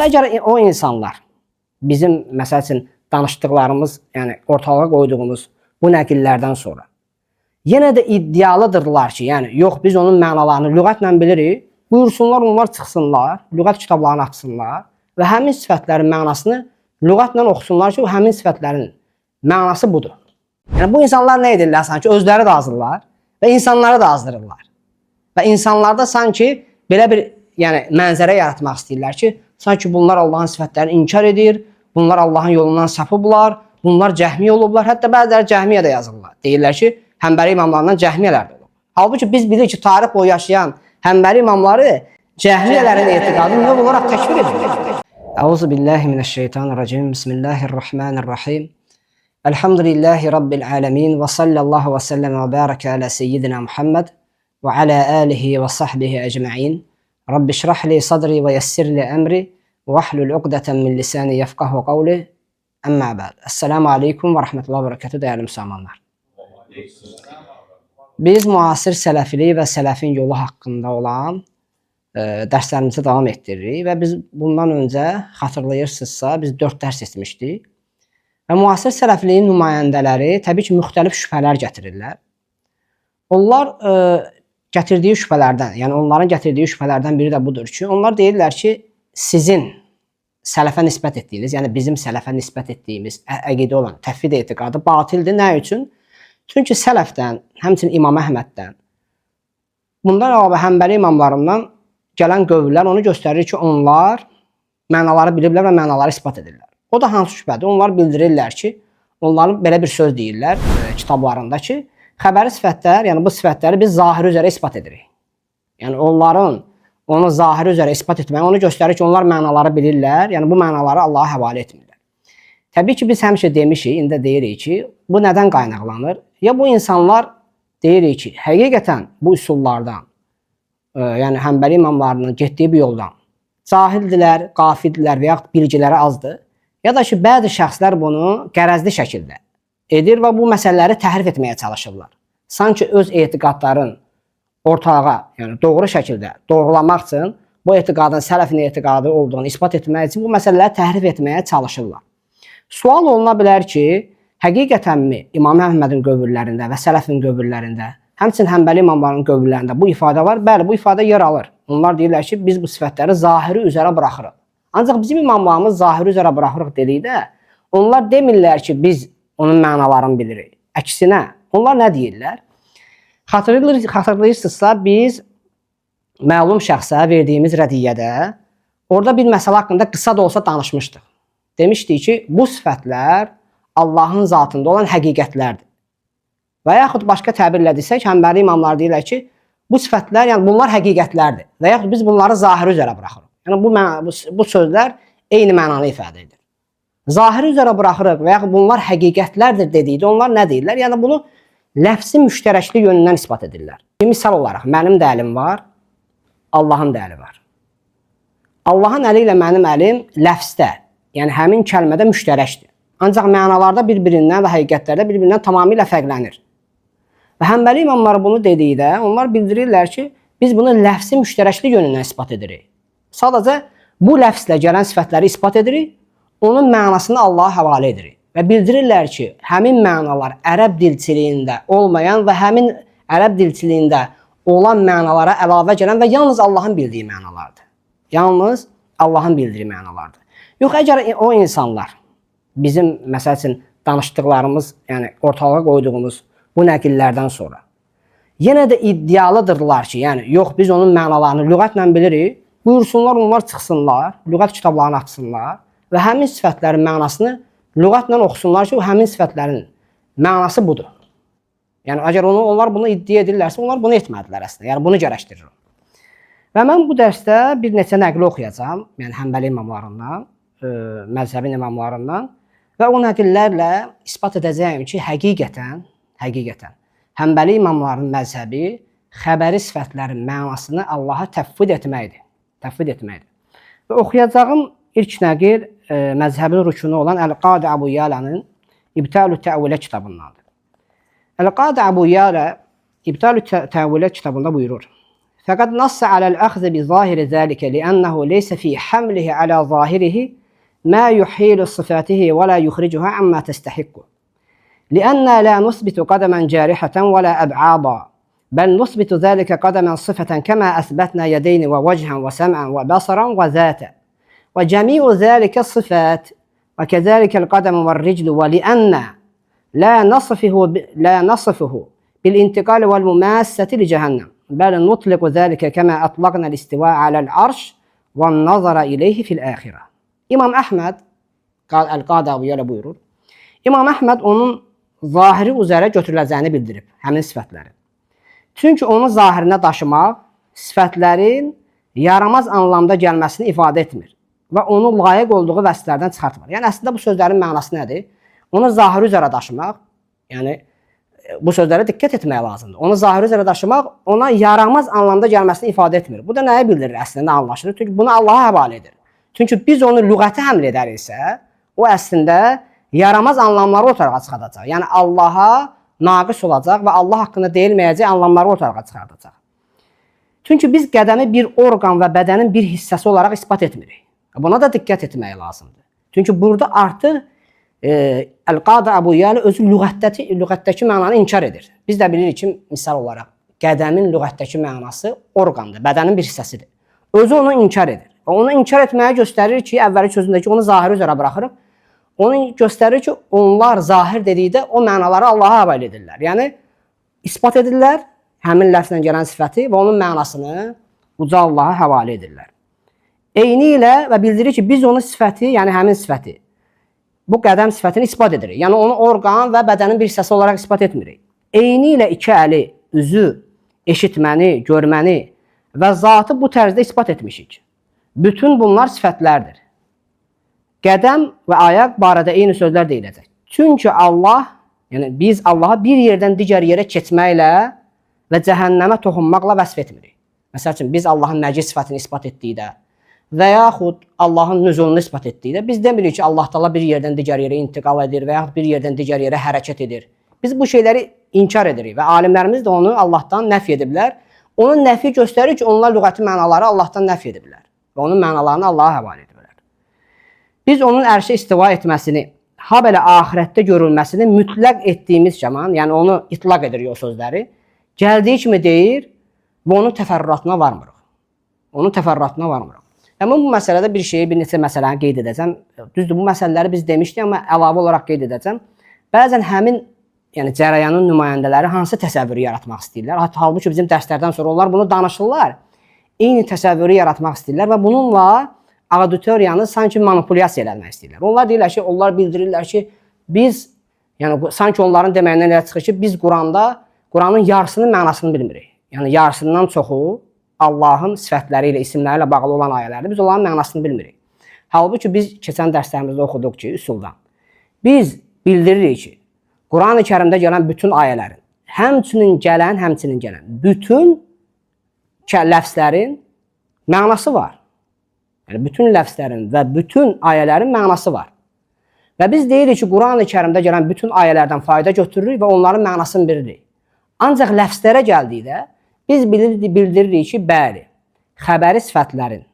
əgər o insanlar bizim məsəl üçün danışdıqlarımız, yəni ortalığa qoyduğumuz bu nəqillərdən sonra yenə də iddialıdırlar ki, yəni yox biz onun mənalarını lüğətlə bilirik, buyursunlar onlar çıxsınlar, lüğət kitablarını açsınlar və həmin sifətlərin mənasını lüğətlə oxusunlar ki, o həmin sifətlərin mənası budur. Yəni bu insanlar nə edirlər sanki? Özləri də hazırlar və insanları da azdırırlar. Və insanlarda sanki belə bir mənzərə yaratmaq istəyirlər ki, sanki bunlar Allahın sifətlərini inkar edir, bunlar Allahın yolundan sapıblar, bunlar cəhmiyə olublar, hətta bəziləri cəhmiyə də yazırlar. Deyirlər ki, Həmbəli imamlarından cəhmiyələr də olub. Halbuki biz bilirik ki, tarix boyu yaşayan Həmbəli imamları cəhmiyələrin etiqadını növ olaraq təkfir edir. Əuzu billahi minəşşeytanirracim. Bismillahirrahmanirrahim. Elhamdülillahi rabbil alamin və sallallahu və səlləm və bərəkə alə seyyidina Muhammed və alə alihi və sahbihi ecmaîn. Rabbi şrah li sadri və yessir li əmri və ahlul uqdatan min lisani yefqahu qawli. Amma ba'd. Assalamu alaykum və rahmetullahi və berekatuhu dəyərli müsəlmanlar. Biz müasir sələfilik və sələfin yolu haqqında olan dərslərimizi davam etdiririk və biz bundan öncə xatırlayırsınızsa biz 4 dərs etmişdik. Və müasir sələfiliyin nümayəndələri təbii ki, müxtəlif şübhələr gətirirlər. Onlar gətirdiyi şübhələrdən, yəni onların gətirdiyi şübhələrdən biri də budur ki, onlar deyirlər ki, sizin sələfə nisbət etdiyiniz, yəni bizim sələfə nisbət etdiyimiz əqidə olan təvhid etiqadı batildir. Nə üçün? Çünki sələfdən, həmçinin İmam Əhməddən, bundan əlavə Həmbəli imamlarından gələn qövllər onu göstərir ki, onlar mənaları biliblər və mənaları isbat edirlər. O da hansı şübhədir? Onlar bildirirlər ki, onların belə bir söz deyirlər kitablarında ki, xəbəri sifətlər, yəni bu sifətləri biz zahiri üzrə isbat edirik. Yəni onların onu zahiri üzrə isbat etməyi onu göstərir ki, onlar mənaları bilirlər, yəni bu mənaları Allaha həvalə etmirlər. Təbii ki, biz həmişə demişik, indi deyirik ki, bu nədən qaynaqlanır? Ya bu insanlar deyirik ki, həqiqətən bu üsullardan, yəni Həmbəli imamlarının getdiyi bir yoldan cahildirlər, qafildirlər və yaxud bilgiləri azdır. Ya da ki, bəzi şəxslər bunu qərəzli şəkildə edir və bu məsələləri təhrif etməyə çalışırlar. Sanki öz etiqadların ortalığa, yəni doğru şəkildə doğrulamaq üçün, bu etiqadın sələfin etiqadı olduğunu isbat etmək üçün bu məsələləri təhrif etməyə çalışırlar. Sual oluna bilər ki, həqiqətənmi İmam Əhmədin qövüllərində və sələfin qövüllərində, həmçinin Həmbəli imamların qövüllərində bu ifadə var? Bəli, bu ifadə yer alır. Onlar deyirlər ki, biz bu sifətləri zahiri üzərə buraxırıq. Ancaq bizim imamlarımız zahiri üzərə buraxırıq dedikdə, onlar demirlər ki, biz onun mənalarını bilirik. Əksinə, onlar nə deyirlər? Xatırlayırsınızsa, biz məlum şəxsə verdiyimiz rədiyyədə orada bir məsələ haqqında qısa da olsa danışmışdıq. Demişdik ki, bu sifətlər Allahın zatında olan həqiqətlərdir. Və yaxud başqa təbirlə desək, Həmbəli imamlar deyirlər ki, bu sifətlər, yəni bunlar həqiqətlərdir. Və yaxud biz bunları zahiri üzərə buraxırıq. Yəni bu sözlər eyni mənanı ifadə edir. Zahiri üzərə buraxırıq və yaxud bunlar həqiqətlərdir dedikdə onlar nə deyirlər? Yəni bunu ləfsi müştərəklik yönündən isbat edirlər. Misal olaraq, mənim də əlim var, Allahın da əli var. Allahın əli ilə mənim əlim ləfsdə, yəni həmin kəlmədə müştərəkdir. Ancaq mənalarda bir-birindən və həqiqətlərdə bir-birindən tamamilə fərqlənir. Və Həmbəli imamları bunu dedikdə, onlar bildirirlər ki, biz bunu ləfsi müştərəklik yönündən isbat edirik. Sadəcə bu ləfslə gələn sifətləri isbat edirik, onun mənasını Allaha həvalə edirik. Və bildirirlər ki, həmin mənalar ərəb dilçiliyində olmayan və həmin ərəb dilçiliyində olan mənalara əlavə gələn və yalnız Allahın bildiyi mənalardır. Yalnız Allahın bildiyi mənalardır. Yox, əgər o insanlar bizim, məsəl üçün, danışdıqlarımız, yəni ortalığa qoyduğumuz bu nəqillərdən sonra yenə də iddialıdırlar ki, yəni yox, biz onun mənalarını lüğətlə bilirik, buyursunlar onlar çıxsınlar, lüğət kitablarını açsınlar və həmin sifətlərin mənasını lüğətlə oxusunlar ki, o həmin sifətlərin mənası budur. Yəni, əgər onlar bunu iddia edirlərsə, onlar bunu etmədilər əslində, yəni bunu gərəkdirir. Və mən bu dərsdə bir neçə nəqli oxuyacağam, yəni Həmbəli imamlarından, məzhəbin imamlarından və o nəqillərlə isbat edəcəyim ki, həqiqətən Həmbəli imamların məzhəbi xəbəri sifətlərin mənasını Allaha təvhid etməkdir. Və oxuyacağım ilk nəqil məzhəbin rükunu olan Əl-Qadi Əbu Yəlanın İbtəlü Təvilə kitabındandır. Əl-Qadi Əbu Yələ İbtəlü Təvilə kitabında buyurur: فقد نص على الأخذ بظاهر ذلك لأنه ليس في حمله على ظاهره ما يحيل صفاته ولا يخرجها عما تستحقه لأننا لا نثبت قدما جارحة ولا أبعاضا بل نثبت ذلك قدما صفة كما أثبتنا يدين ووجها وسمعا وبصرا وذاتا وجميع ذلك الصفات وكذلك القدم والرجل ولأن لا نصفه بالانتقال والمماسة لجهنم بل نطلق ذلك كما أطلقنا الاستواء على العرش والنظر إليه في الآخرة. İmam Əhməd Əl-Qadi Əbuyələ buyurur. İmam Əhməd onun zahiri üzərə götürüləcəyini bildirib, həmin sifətləri. Çünki onu zahirinə daşımaq sifətlərin yaramaz anlamda gəlməsini ifadə etmir və onu layiq olduğu vəsflərdən çıxartmır. Yəni əslində bu sözlərin mənası nədir? Onu zahiri üzərə daşımaq, yəni bu sözlərə diqqət etmək lazımdır. Onu zahiri üzərə daşımaq ona yaramaz anlamda gəlməsini ifadə etmir. Bu da nəyə bildirir əslində anlaşılır? Çünki bunu Allaha həvalə edir. Çünki biz onu lüğəti həml edəriksə, o əslində yaramaz anlamları ortaya çıxardacaq. Yəni Allaha naqis olacaq və Allah haqqında deyilməyəcək anlamları ortaya çıxardacaq. Çünki biz qədəmi bir orqan və bədənin bir hissəsi olaraq isbat etmirik. Buna da diqqət etmək lazımdır. Çünki burada artıq Əl-Qadi Əbuyələ özü lüğətdəki mənanı inkar edir. Biz də bilirik ki, misal olaraq qədəmin lüğətdəki mənası orqandır, bədənin bir hissəsidir. Özü onu inkar edir. Onu inkar etməyə göstərir ki, əvvəli sözündəki onu zahir üzərə buraxırıq. Onu göstərir ki, onlar zahir dedikdə o mənaları Allaha həvalə edirlər. Yəni, ispat edirlər həmin ləfzlə gələn sifəti və onun mənasını uca Allaha həvalə edirlər. Eyni ilə və bildirir ki, biz onun sifəti, yəni həmin sifəti, bu qədəm sifətini ispat edirik. Yəni, onu orqan və bədənin bir hissəsi olaraq ispat etmirik. Eyni ilə iki əli, üzü, eşitməni, görməni və zatı bu tərzdə ispat etmişik. Bütün bunlar sifətlərdir. Qədəm və ayaq barədə eyni sözlər deyiləcək. Çünki Allah, yəni biz Allaha bir yerdən digər yerə keçməklə və cəhənnəmə toxunmaqla vəsf etmirik. Məsəl üçün, biz Allahın məcid sifətini ispat etdikdə və yaxud Allahın nüzulunu ispat etdikdə biz demirik ki, Allah Taala bir yerdən digər yerə intiqal edir və yaxud bir yerdən digər yerə hərəkət edir. Biz bu şeyləri inkar edirik və alimlərimiz də onu Allahdan nəfi ediblər. Onun nəfi göstərir ki, onlar lüğəti mənaları Allahdan nəfi ediblər və onun mənalarını Allaha həvalə ediblər. Biz onun ərşə istiva etməsini, ha belə ahirətdə görülməsini mütləq etdiyimiz zaman, yəni onu itlaq edirik o sözləri, gəldiyi kimi deyir və onun təfərrüatına varmırıq. Onun təfərrüatına varmırıq. Yəni bu məsələdə bir şeyi, bir neçə məsələni qeyd edəcəm. Düzdür, bu məsələləri biz demişdik, amma əlavə olaraq qeyd edəcəm. Bəzən həmin cərəyanın nümayəndələri hansı təsəvvürü yaratmaq istəyirlər. Halbuki bizim dərslərdən sonra onlar bunu danışırlar. Eyni təsəvvürü yaratmaq istəyirlər və bununla auditoriyanı sanki manipulyasiya eləmək istəyirlər. Onlar deyirlər ki, onlar bildirirlər ki, biz, yəni sanki onların deməyindən elə çıxır ki, biz Quranın yarısının mənasını bilmirik. Yəni yarısından çoxu Allahın sifətləri ilə, isimləri ilə bağlı olan ayələrdir. Biz onların mənasını bilmirik. Halbuki biz keçən dərslərimizdə oxuduq ki, üsuldan. Biz bildiririk ki, Quran-ı Kərimdə gələn bütün ayələrin, həmçinin gələn bütün ləfzlərin mənası var. Yəni, bütün ləfzlərin və bütün ayələrin mənası var. Və biz deyirik ki, Quran-ı Kərimdə gələn bütün ayələrdən fayda götürürük və onların mənasını bilirik. Ancaq ləfzlərə gəldikdə, biz bildiririk ki, bəli, xəbəri sifətlərin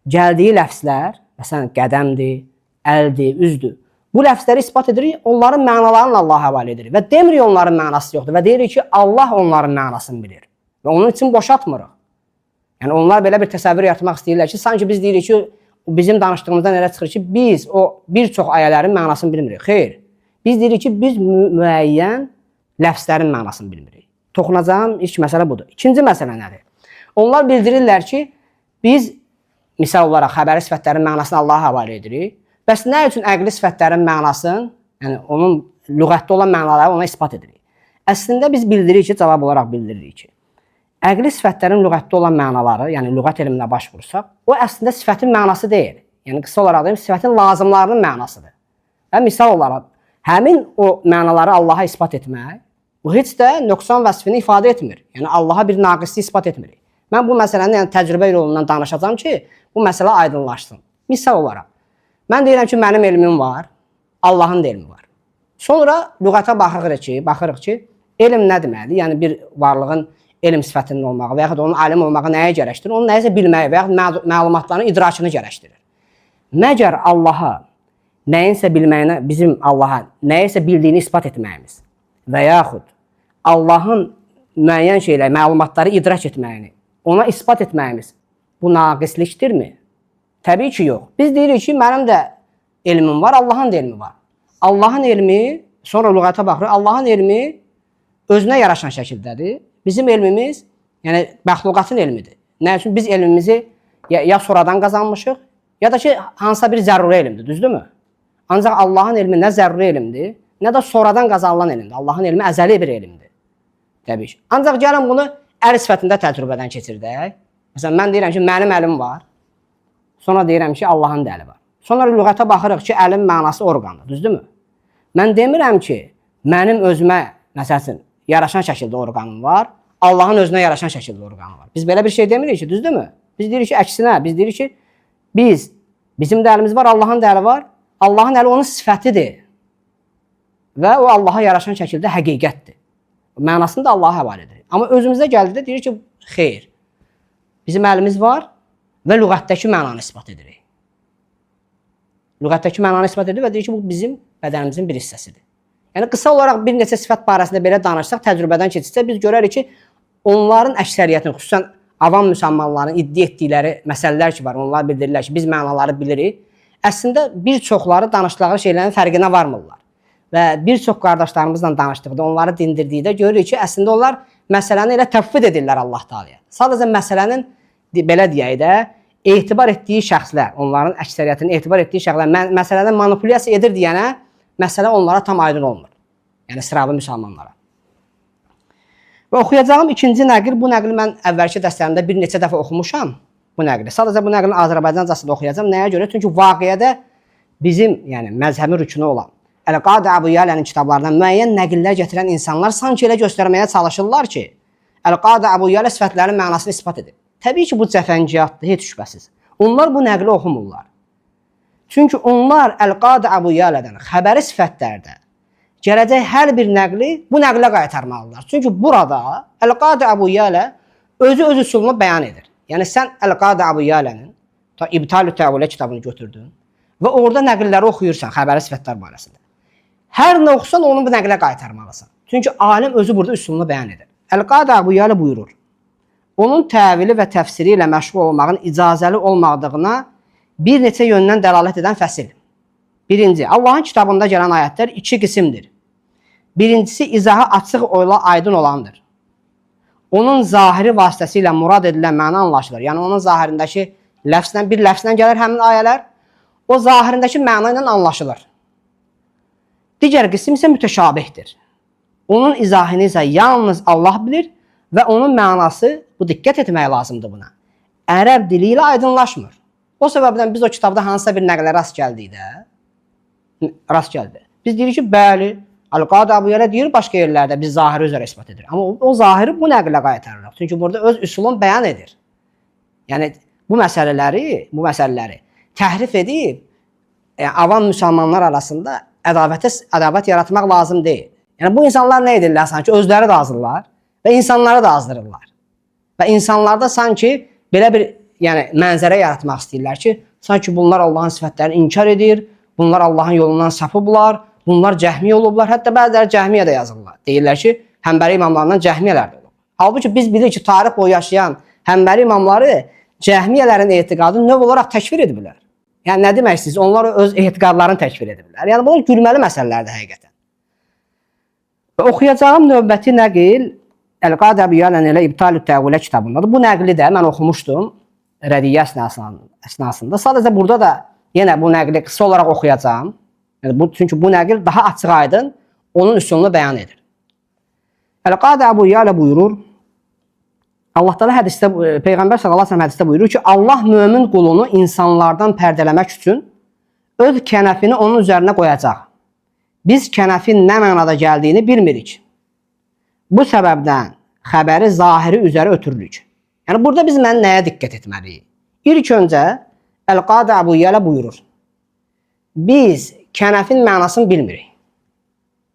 gəldiyi ləfzlər, məsələn, qədəmdir, əldir, üzdür. Bu ləfzləri ispat edirik, onların mənalarını Allaha həvalə edirik və demirik onların mənası yoxdur və deyirik ki, Allah onların mənasını bilir və onun üçün boşaltmırıq. Yəni, onlar belə bir təsəvvür yaratmaq istəyirlər ki, sanki biz deyirik ki, bizim danışdığımızdan elə çıxır ki, biz o bir çox ayələrin mənasını bilmirik. Xeyr, biz deyirik ki, biz müəyyən ləfzlərin mənasını bilmirik. Toxunacağım ilk məsələ budur. İkinci məsələ nədir? Onlar bildirirlər ki, biz misal olaraq xəbəri sifətlərin mənasını Allaha həvalə edirik. Bəs nə üçün əqli sifətlərin mənasını, yəni onun lüğətdə olan mənaları ona ispat edirik? Əslində biz bildiririk ki, cavab olaraq bildiririk ki, əqli sifətlərin lüğətdə olan mənaları, yəni lüğət elminə başvursaq, o əslində sifətin mənası deyil. Yəni qısa olaraq deyim, sifətin lazımlarının mənasıdır. Və misal olaraq, həmin o mənaları Allaha ispat etmək, bu heç də nöqsan vəsfini ifadə etmir. Yəni Allaha bir naqislik ispat etmirik. Mən bu məsələni təcrübə yolundan danışacağam ki, bu məsələ aydınlaşsın. Misal olaraq, mən deyirəm ki, mənim elmim var, Allahın da elmi var. Sonra lüğətə baxırıq ki, elm nə deməkdir? Yəni bir varlığın elm sifətinin olmağı və yaxud onun alim olmağı nəyə gərəkdirir? Onun nəyisə bilməyi və yaxud məlumatların idrakını gərəkdirir. Məgər Allaha nəyinsə bilməyinə, bizim Allaha nəyisə bildiyini ispat etməyimiz və yaxud Allahın müəyyən şeylər, məlumatları idrak etməyini, ona ispat etməyimiz bu naqislikdirmi? Təbii ki, yox. Biz deyirik ki, mənim də elmim var, Allahın da elmi var. Allahın elmi, sonra lüğətə baxırıq, Allahın elmi özünə yaraşan şəkildədir. Bizim elmimiz, yəni məxluqatın elmidir. Nə üçün? Biz elmimizi ya sonradan qazanmışıq, ya da ki, hansısa bir zəruri elmdir, düzdürmü? Ancaq Allahın elmi nə zəruri elmdir, nə də sonradan qazanılan elmdir. Allahın elmi əzəli bir elmdir. Təbii ki. Ancaq gəlin bunu əl sifətində təcrübədən keçirdək. Məsələn, mən deyirəm ki, mənim əlim var. Sonra deyirəm ki, Allahın da əli var. Sonra lüğətə baxırıq ki, əlin mənası orqandır, düzdürmü? Mən demirəm ki, mənim özümə, məsələn, yaraşan şəkildə orqanım var, Allahın özünə yaraşan şəkildə orqanı var. Biz belə bir şey demirik ki, düzdürmü? Biz deyirik ki, əksinə, biz deyirik ki, bizim də əlimiz var, Allahın da əli var. Allahın əli onun sifətidir və o Allaha yaraşan şəkildə həqiqətdir. Mənasını da Allaha həvalə edir. Amma özümüzə gəldikdə deyirik ki, xeyr, bizim əlimiz var və lüğətdəki mənanı ispat edirik. Lüğətdəki mənanı ispat edir və deyir ki, bu bizim bədənimizin bir hissəsidir. Yəni, qısa olaraq bir neçə sifət barəsində belə danışsaq, təcrübədən keçirsək, biz görərik ki, onların əksəriyyətini, xüsusən avam müsəlmanların iddia etdikləri məsələlər ki var, onlar bildirirlər ki, biz mənaları bilirik. Əslində, bir çoxları danışdıqları şeylərin fərqinə varmırlar. Və bir çox qardaşlarımızla danışdıqda, onları dindirdikdə görürük ki, əslində onlar məsələni elə təvfid edirlər Allah Teala'ya. Sadəcə məsələnin, belə deyək də, etibar etdiyi şəxslər, onların əksəriyyətinin etibar etdiyi şəxslər məsələdən manipulyasiya edir deyənə, məsələ onlara tam aydın olmur. Yəni, sıravi müsəlmanlara. Və oxuyacağım ikinci nəql, bu nəqli mən əvvəlki dərslərimdə bir neçə dəfə oxumuşam bu nəqli. Sadəcə bu nəqlin Azərbaycancasında oxuyacağım. Nəyə görə? Çünki vaqiədə bizim, yəni məzhəbi rükünü olan Əl-Qadə Əbu Yələnin kitablarından müəyyən nəqillər gətirən insanlar sanki elə göstərməyə çalışırlar ki, Əl-Qadə Əbu Yələ sifətlərinin mənasını ispat edir. Təbii ki, bu cəfəngiyatdır, heç şübhəsiz. Onlar bu nəqli oxumurlar. Çünki onlar Əl-Qadə Əbu Yələdən xəbəri sifətlərdə gələcək hər bir nəqli bu nəqlə qaytarmalıdırlar. Çünki burada Əl-Qadə Əbu Yələ özü öz üsulunu bəyan edir. Yəni, sən Əl-Qadə Əbu Yələnin İbtal-ü Təvələ kitabını götürdün və orada nəqilləri oxuyursan xəbəri sifətlər barəsində. Hər nə oxusan, onu bu nəqlə qaytarmalısan. Çünki alim özü burada üsulunu bəyan edir. Əl-Qadə Əbu Yələ buyurur, onun təvili və təfsiri ilə məşğul olmağın icazəli olmadığına bir neçə yöndən dəlalət edən fəsil. Birinci, Allahın kitabında gələn ayətlər iki qismdir. Birincisi, izahı açıq oyla aydın olandır. Onun zahiri vasitəsilə murad edilən məna anlaşılır. Yəni, onun zahirindəki bir ləfsdən gəlir həmin ayələr, o zahirindəki məna ilə anlaşılır. Digər qism isə mütəşabihdir. Onun izahını isə yalnız Allah bilir və onun mənası, bu diqqət etmək lazımdır buna, ərəb dili ilə aydınlaşmır. O səbəbdən biz o kitabda hansısa bir nəqlə rast gəldi. Biz deyirik ki, bəli, Əl-Qadə Əbu Yələ deyir, başqa yerlərdə biz zahiri üzrə ispat edir. Amma o zahiri bu nəqlə qaytarırıq. Çünki burada öz üsulunu bəyan edir. Yəni, bu məsələləri təhrif edib, avam müsəlmanlar arasında ədavət yaratmaq lazım deyil. Yəni, bu insanlar nə edirlər? Sanki özləri də azdırırlar və insanları da azdırırlar. Və insanlarda sanki belə bir mənzərə yaratmaq istəyirlər ki, sanki bunlar Allahın sifətlərini inkar edir, bunlar Allahın yolundan sapıblar, bunlar cəhmiyə olublar, hətta bəziləri cəhmiyə də yazırlar. Deyirlər ki, Həmbəli imamlarından cəhmiyələr də olub. Halbuki biz bilirik ki, tarix boyu yaşayan Həmbəli imamları cəhmiyələrin etiqadını növ olaraq təkfir ediblər. Yəni, nə demək istəyirsiniz? Onlar öz etiqadlarını təkfir ediblər. Yəni, bunlar gülməli məsələlərdir həqiqətən. Və oxuyacağım növbəti nəqil Əl-Qadə Əbu Yələnin elə İbtal-ü Təvələ kitabındadır. Bu nəqli də mən oxumuşdum rədiyyə əsnasında. Sadəcə burada da yenə bu nəqli qısa olaraq oxuyacağım. Çünki bu nəqil daha açıq aydın onun üsulunu bəyan edir. Əl-Qadə Əbu Yələ buyurur, Allah Teala hədisdə, Peyğəmbər sallallahu əleyhi və səlləm hədisdə buyurur ki, Allah mömin qulunu insanlardan pərdələmək üçün öz kənəfini onun üzərinə qoyacaq. Biz kənəfin nə mənada gəldiyini bilmirik. Bu səbəbdən xəbəri zahiri üzərə ötürürük. Yəni, burada biz nəyə diqqət etməliyik? İlk öncə, Əl-Qadə Əbu Yələ buyurur, biz kənəfin mənasını bilmirik.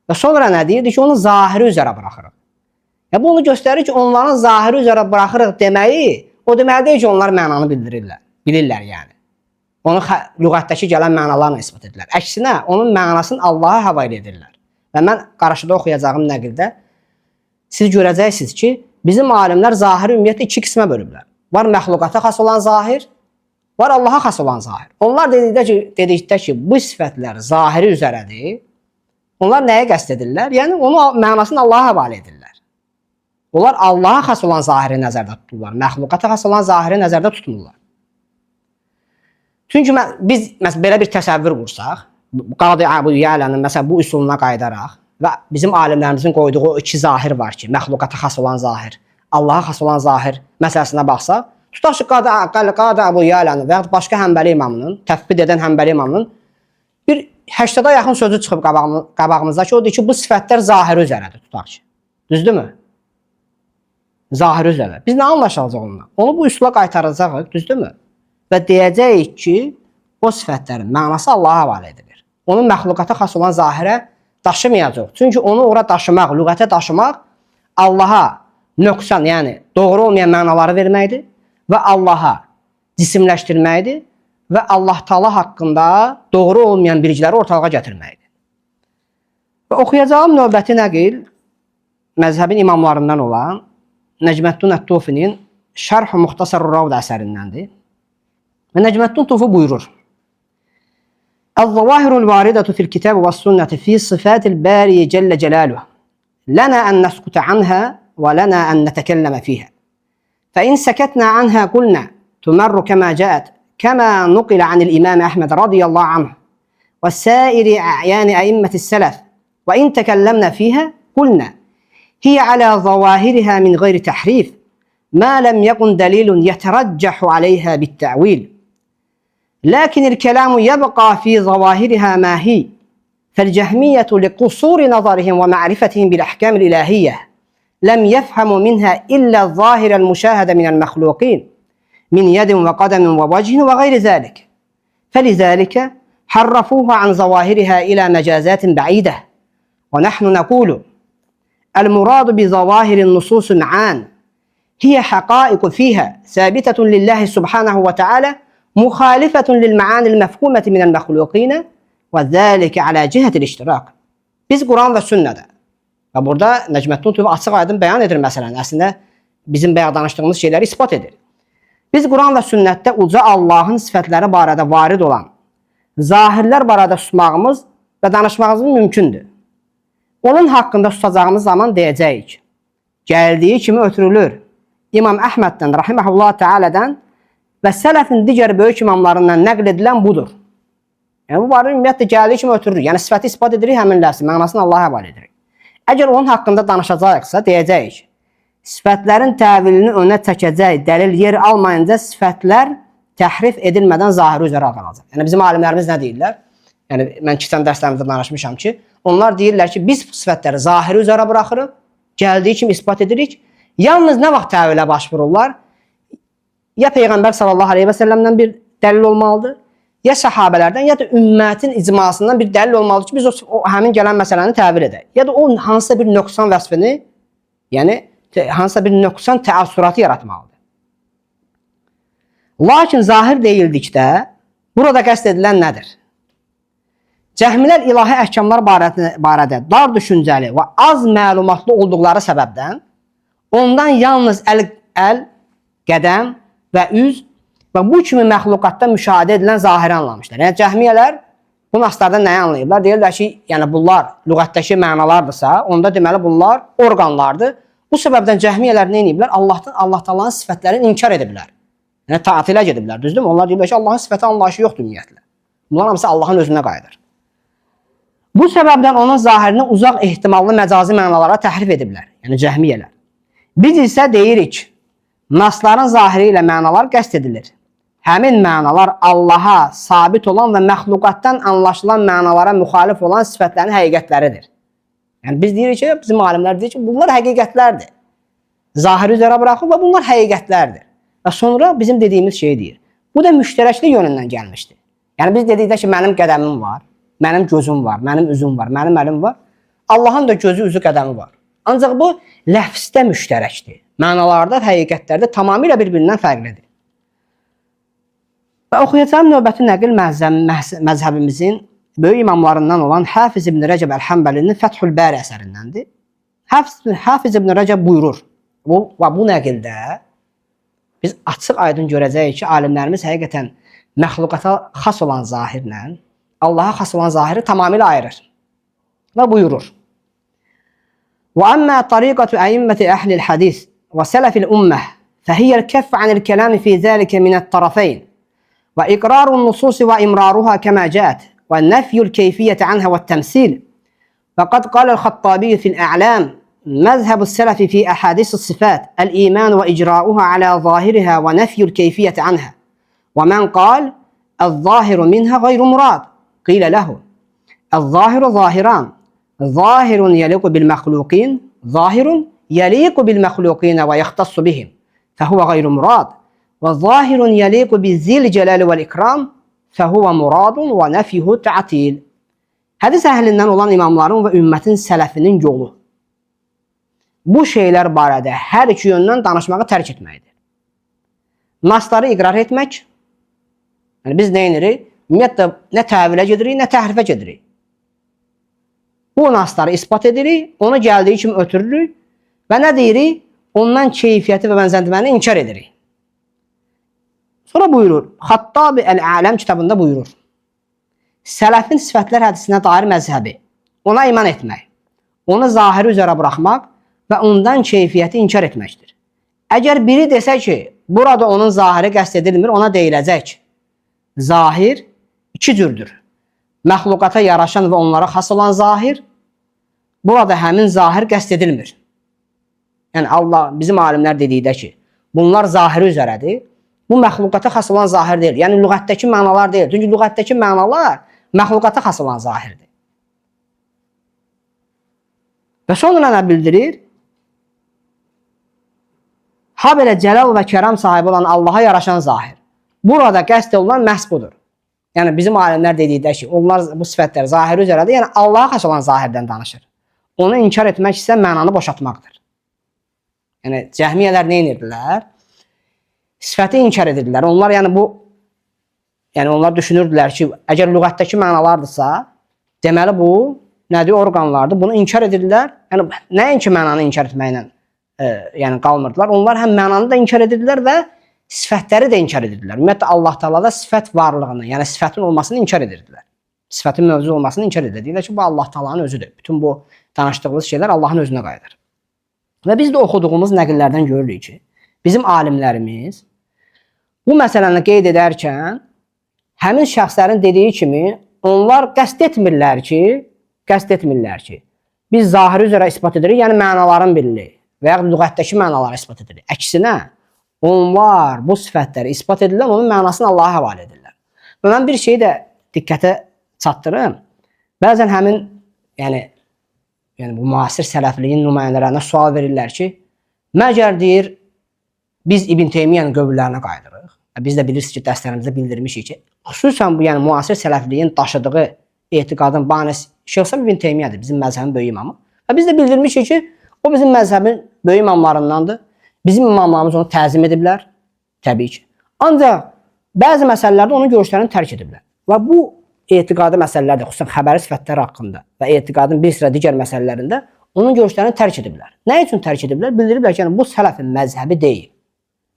Və sonra nə deyir? Deyir ki, onu zahiri üzərə bıraxırıq. Ya bunu göstərir ki, onların zahiri üzrə buraxırıq deməyi, o deməli deyil ki, onlar mənanı bildirirlər. Bilirlər yəni. Onu lüğətdəki gələn mənalarla isbat edirlər. Əksinə, onun mənasını Allaha həvalə edirlər. Və mən qarşıda oxuyacağım nəqildə siz görəcəksiniz ki, bizim alimlər zahiri ümumiyyətlə iki qismə bölüblər. Var məxluqata xas olan zahir, var Allaha xas olan zahir. Onlar dedikdə ki, bu sifətlər zahiri üzərədir. Onlar nəyə qəsd edirlər? Yəni, onun mənasını Allaha həvalə edirlər. Onlar Allaha xas olan zahiri nəzərdə tuturlar. Məxluqata xas olan zahiri nəzərdə tutmurlar. Çünki biz belə bir təsəvvür qursaq, Qadi Əbu Yələnin məsələn bu üsuluna qayıdaraq və bizim alimlərimizin qoyduğu o iki zahir var ki, məxluqata xas olan zahir, Allaha xas olan zahir məsələsinə baxsaq, tutaq ki, Qadi Əbu Yələnin və ya başqa Həmbəli imamının, təfvid edən Həmbəli imamının bir 80-a yaxın sözü çıxıb qabağımızda ki, odur ki, bu sifətlər zahiri üzərədir, tutaq ki. Düzdürmü? Zahiri üzərə. Biz nə anlaşılacaq onunla? Onu bu üsula qaytaracaq, düzdürmü? Və deyəcəyik ki, o sifətlərin mənası Allaha həvalə edilir. Onun məxluqata xas olan zahirə daşımayacaq. Çünki onu ora daşımaq, lüğətə daşımaq Allaha nöqsan, yəni doğru olmayan mənaları verməkdir və Allaha cisimləşdirməkdir və Allah Taala haqqında doğru olmayan bilgiləri ortalığa gətirməkdir. Və oxuyacağım növbəti nəqil məzhəbin imamlarından olan Nəcməddin Ət-Tufinin Şərh-i Muxtasar-ı Ravd əsərindəndir. Və Nəcməddin Tufi buyurur: "El-zavahirul varidatu fil-kitab ve's-sunnati fi sifatil bari celle celaluhu. Lana an naskuta anha ve lana an netekelleme fiha. Fa in sakatna anha qulna tumarru kama ja'at, kama nuqila anil imam Ahmed radiyallahu anhu ve sa'iri a'yan a'immatis salaf. Ve in tekellemna fiha qulna hiya ala zawahiriha min gayri tahrif, ma lam yakun dalilun yeterajjahu alayha bit-ta'wil. لكن الكلام يبقى في ظواهرها ما هي فالجهمية لقصور نظرهم ومعرفتهم بالأحكام الإلهية لم يفهموا منها إلا الظاهر المشاهد من المخلوقين من يد وقدم ووجه وغير ذلك فلذلك حرفوها عن ظواهرها إلى مجازات بعيدة ونحن نقول المراد بظواهر النصوص معان هي حقائق فيها ثابتة لله سبحانه وتعالى مخالفة للمعاني المفهومة من المخلوقين وذلك على جهة الاشtirak. Biz Quran və sünnədə və burada Nəcməddin Tufi açıq aydın bəyan edir məsələn. Əslində bizim bayaq danışdığımız şeyləri isbat edir. Biz Quran və sünnətdə uca Allahın sifətləri barədə varid olan zahirlər barədə susmağımız və danışmağımız mümkündür. Onun haqqında susacağımız zaman deyəcəyik: gəldiyi kimi ötürülür. İmam Əhməddən, rahiməhullah təalədən və sələfin digər böyük imamlarından nəql edilən budur. Yəni, bu barədə ümumiyyətlə gəldiyi kimi ötürürük. Yəni, sifəti ispat edirik, həmin ləfsi, mənasını Allaha həvalə edirik. Əgər onun haqqında danışacaqsa, deyəcəyik: sifətlərin təvilini önə çəkəcək dəlil yer almayınca sifətlər təhrif edilmədən zahiri üzrə qalacaq. Yəni, bizim alimlərimiz nə deyirlər? Yəni, mən keçən dərslərimizdə danışmışam ki, onlar deyirlər ki, biz sifətləri zahiri üzrə buraxırıq, gəldiyi kimi ispat edirik. Yalnız nə vaxt təvilə baş vururlar? Ya Peyğəmbər sallallahu aleyhi və səlləmdən bir dəlil olmalıdır, ya səhabələrdən, ya da ümmətin icmasından bir dəlil olmalıdır ki, biz o həmin gələn məsələni təvil edək. Ya da o hansısa bir nöqsan vəsfini, yəni hansısa bir nöqsan təəssüratı yaratmalıdır. Lakin zahir deyildikdə, burada qəsd edilən nədir? Cəhmilər ilahi əhkamlar barədə dar düşüncəli və az məlumatlı olduqları səbəbdən ondan yalnız əl, qədəm və üz və bu kimi məxluqatda müşahidə edilən zahiri anlamışlar. Yəni, cəhmiyələr bu naslarda nəyi anlayırlar? Deyirlər ki, yəni bunlar lüğətdəki mənalardırsa, onda deməli bunlar orqanlardır. Bu səbəbdən cəhmiyələr nə ediblər? Allah Taala'nın sifətlərini inkar ediblər. Yəni, tatilə gediblər, düzdürmü? Onlar deyirlər ki, Allahın sifəti anlayışı yoxdur ümumiyyətlə. Bunlar hamısı Allahın özünə qayıdır. Bu səbəbdən onun zahirini uzaq ehtimallı məcazi mənalara təhrif ediblər. Yəni, cəhmiyələr. Biz isə deyirik, nasların zahiri ilə mənalar qəsd edilir. Həmin mənalar Allaha sabit olan və məxluqatdan anlaşılan mənalara müxalif olan sifətlərin həqiqətləridir. Yəni biz deyirik ki, bizim alimlər deyir ki, bunlar həqiqətlərdir. Zahiri üzrə buraxıb və bunlar həqiqətlərdir. Və sonra bizim dediyimiz şey deyir. Bu da müştərəklik yönündən gəlmişdir. Yəni biz dedikdə ki, mənim qədəmim var, mənim gözüm var, mənim üzüm var, mənim əlim var. Allahın da gözü, üzü, qədəmi var. Ancaq bu ləfzdə müştərəkdir. Mənalarda, həqiqətlərdə tamamilə bir-birindən fərqlidir. Və oxuyacağım növbəti nəql məzhəbimizin böyük imamlarından olan Hafiz ibn Rəcəb Əl-Həmbəlinin Fəthül Bəri əsərindəndir. Hafiz ibn Rəcəb buyurur, bu nəqildə biz açıq aydın görəcəyik ki, alimlərimiz həqiqətən məxluqata xas olan zahirlə Allaha xas olan zahiri tamamilə ayırır. Və buyurur: وأما طريقة أئمة أهل الحديث وسلف الأمة فهي الكف عن الكلام في ذلك من الطرفين وإقرار النصوص وإمرارها كما جاءت والنفي الكيفية عنها والتمثيل. فقد قال الخطابي في الأعلام: مذهب السلف في أحاديث الصفات الإيمان وإجراؤها على ظاهرها ونفي الكيفية عنها. ومن قال: الظاهر منها غير مراد، قيل له: الظاهر ظاهران، ظاهر يليق بالمخلوقين، ظاهر يليق بالمخلوقين ويختص بهم فهو غير مراد، وظاهر يليق بذي الجلال والإكرام فهو مراد ونفيه تعtil. Hədis əhlindən olan imamların və ümmətin sələfinin yolu bu şeylər barədə hər iki yöndən danışmağı tərk etməkdir. Nasları iqrar etmək, yəni biz nə edirik? Ümumiyyətlə, nə təvilə gedirik, nə təhrifə gedirik. Bu nasları ispat edirik, onu gəldiyi kimi ötürürük və nə deyirik? Ondan keyfiyyəti və bənzəndirməni inkar edirik. Sonra buyurur, Xattabi Əl-Ələm kitabında buyurur: Sələfin sifətlər hədisinə dair məzhəbi, ona iman etmək, onu zahiri üzərə buraxmaq və ondan keyfiyyəti inkar etməkdir. Əgər biri desə ki, burada onun zahiri qəsd edilmir, ona deyiləcək: Zahir iki cürdür. Məxluqata yaraşan və onlara xas olan zahir, burada həmin zahir qəsd edilmir. Yəni Allah, bizim alimlər dedikdə ki, bunlar zahiri üzərədir. Bu məxluqata xas olan zahir deyil. Yəni lüğətdəki mənalar deyil. Çünki lüğətdəki mənalar məxluqata xas olan zahirdir. Və sonra nə bildirir? Ha belə cəlal və kəram sahibi olan Allaha yaraşan zahir. Burada qəsd olunan məhz budur. Yəni bizim alimlər dedikdə ki, onlar bu sifətlər zahiri üzərədir. Yəni Allaha xas olan zahirdən danışır. Onu inkar etmək isə mənanı boşaltmaqdır. Yəni cəhmiyyələr nə edirdilər? Sifəti inkar edirdilər. Onlar onlar düşünürdülər ki, əgər lüğətdəki mənalardırsa, deməli bu nədir? Orqanlardır. Bunu inkar edirdilər. Yəni nəinki mənanı inkar etməklə qalmırdılar. Onlar həm mənanı da inkar edirdilər və sifətləri də inkar edirdilər. Ümumiyyətlə Allah Taalada sifət varlığını, yəni sifətin olmasını inkar edirdilər. Sifətin mövcud olmasını inkar edirdilər ki, bu Allah Taala'nın özüdür. Bütün bu danışdığımız şeylər Allahın özünə qayıdır. Və biz də oxuduğumuz nəqillərdən görürük ki, bizim alimlərimiz bu məsələni qeyd edərkən həmin şəxslərin dediyi kimi onlar qəsd etmirlər ki, biz zahiri üzərə isbat edirik, yəni mənaların birliyi və ya lüğətdəki mənaları isbat edirik. Əksinə, onlar bu sifətləri isbat edirlər, onun mənasını Allaha həvalə edirlər. Və mən bir şeyi də diqqətə çatdırım. Bəzən həmin, yəni bu müasir sələfliyin nümayəndələrinə sual verirlər ki, məgər deyir, biz İbn Teymiyyənin qövllərinə qayıdırıq. Biz də bilirsiniz ki, dərslərimizdə bildirmişik ki, xüsusən bu müasir sələfliyin daşıdığı etiqadın banisi Şeyx İbn Teymiyyədir, bizim məzhəbin böyük imamı. Və biz də bildirmişik ki, o bizim məzhəbin böyük imamlarındandır. Bizim imamlarımız onu təzim ediblər, təbii ki. Ancaq bəzi məsələlərdə onun görüşlərini tərk ediblər. Və bu etiqadi məsələlərdə, xüsusən xəbəri sifətlər haqqında və etiqadın bir sıra digər məsələlərində onun görüşlərini tərk ediblər. Nə üçün tərk ediblər? Bildiriblər ki, bu sələfin məzhəbi deyil.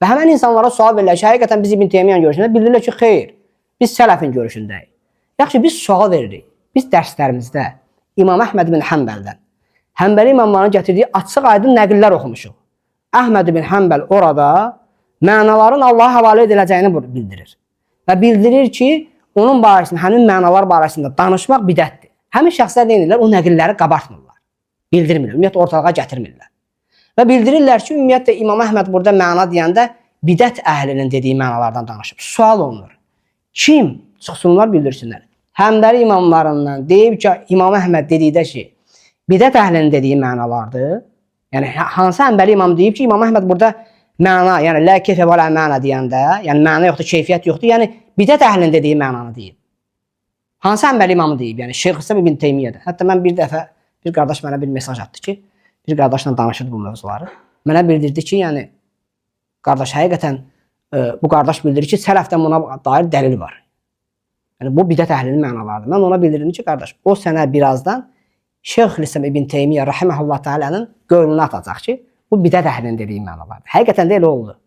Və həmən insanlara sual verirlər ki, həqiqətən biz İbn Teymiyyənin görüşündə bildirirlər ki, xeyr, biz sələfin görüşündəyik. Yaxşı, biz sual veririk. Biz dərslərimizdə İmam Əhməd ibn Həmbəldən, Həmbəli imamlarının gətirdiyi açıq aydın nəqillər oxumuşuq. Əhməd ibn Həmbəl orada mənaların Allaha həvalə ediləcəyini bildirir. Və bildirir ki, onun barəsində, həmin mənalar barəsində danışmaq bidətdir. Həmin şəxslər deyirlər, o nəqilləri qabartmırlar, bildirmirlər, ümumiyyətlə ortalığa gətirmirlər. Və bildirirlər ki, ümumiyyətlə İmam Əhməd burada məna deyəndə bidət əhlinin dediyi mənalardan danışıb. Sual olunur. Kim? Çıxsınlar, bildirsinlər. Həmbəli imamlarından deyib ki, İmam Əhməd dedikdə ki, bidət əhlinin dediyi mənalardır. Yəni, hansı Həmbəli imam deyib ki, İmam Əhməd burada məna, yəni lə keyfə və lə məna deyəndə, yəni məna yoxdur, keyfiyyət yoxdur, yəni bidət əhlinin dediyi mənanı deyib. Hansı Həmbəli imamı deyib? Yəni Şeyx İslam İbn Teymiyədir. Hətta mən bir dəfə bir qardaş mənə bir mesaj atdı ki, bir qardaşla danışırdı bu mövzuları. Mənə bildirdi ki, yəni qardaş həqiqətən bu qardaş bildirir ki, sələfdən buna dair dəlil var. Yəni bu bidət əhlinin mənalarıdır. Mən ona bildirdim ki, qardaş, o sənə birazdan Şeyxülislam İbn Teymiyyə rahimehullah təalanın gönlünə atacaq ki, bu bidət əhlinin dediyi mənalardır. Həqiqətən də elə oldu.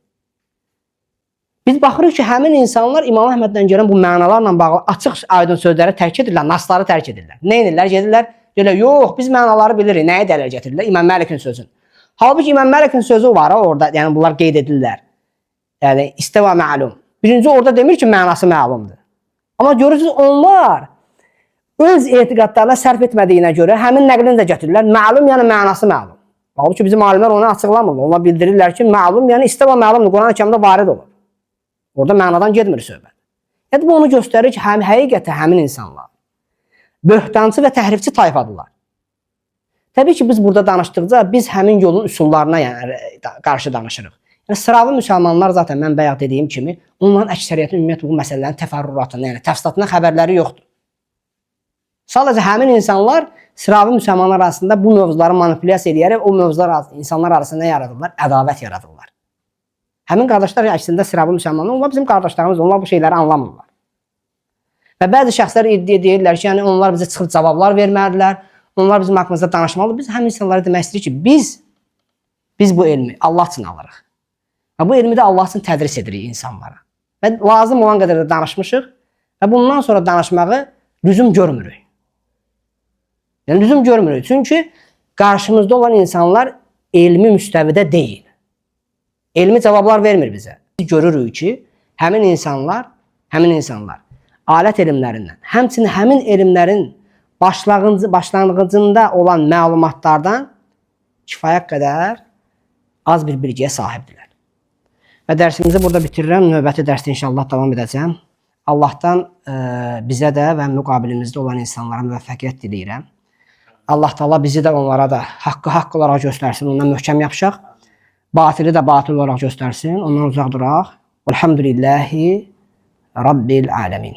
Biz baxırıq ki, həmin insanlar İmam Əhməddən gələn bu mənalarla bağlı açıq aydın sözləri tərk edirlər, nasları tərk edirlər. Nə edirlər? Gedirlər, deyirlər, yox, biz mənaları bilirik. Nəyə dəlil gətirirlər? İmam Məlikin sözünü. Halbuki İmam Məlikin sözü var orada, yəni bunlar qeyd edirlər. Yəni istəva məlum. Birinci orada demir ki, mənası məlumdur. Amma görürsünüz, onlar öz etiqadlarına sərf etmədiyinə görə həmin nəqlini də gətirirlər. Məlum, yəni mənası məlum. Halbuki bizim alimlər onu açıqlamırlar. Onlar bildirirlər ki, məlum, yəni istəva məlumdur. Quran-ı Kərimdə varid olur. Orada mənadan getmir söhbət. Yəni bu onu göstərir ki, həqiqətən həmin insanlar böhtancı və təhrifçi tayfadırlar. Təbii ki, biz burada danışdıqca biz həmin yolun üsullarına qarşı danışırıq. Yəni sıravi müsəlmanlar zaten mən bayaq dediyim kimi, onların əksəriyyətin ümumiyyətlə bu məsələlərin təfərrüatından, yəni təfsilatından xəbərləri yoxdur. Sadəcə həmin insanlar sıravi müsəlmanlar arasında bu mövzuları manipulyasiya edərək o mövzular insanlar arasında nə yaradırlar? Ədavət yaradırlar. Həmin qardaşlar əksində sıravi müsəlmanlar, onlar bizim qardaşlarımız, onlar bu şeyləri anlamırlar. Və bəzi şəxslər iddia edirlər ki, yəni onlar bizə çıxıb cavablar verməlidirlər, onlar bizim haqqımızda danışmalıdır. Biz həmin insanlara demək istəyirik ki, biz bu elmi Allah üçün alırıq. Və bu elmi də Allah üçün tədris edirik insanlara. Və lazım olan qədər də danışmışıq və bundan sonra danışmağı lüzum görmürük. Yəni lüzum görmürük. Çünki qarşımızda olan insanlar elmi müstəvidə deyil. Elmi cavablar vermir bizə. Biz görürük ki, həmin insanlar alət elmlərindən, həmçinin həmin elmlərin başlanğıcında olan məlumatlardan kifayət qədər az bir bilgiyə sahibdirlər. Və dərsimizi burada bitirirəm. Növbəti dərsdə inşallah davam edəcəm. Allahdan bizə də və müqabilimizdə olan insanlara müvəffəqiyyət diləyirəm. Allah Taala bizi də onlara da haqqı haqq olaraq göstərsin, ondan möhkəm yapışaq. Batili də batıl olaraq göstərsin, ondan uzaq duraq. Elhamdülillahi Rabbil alemin.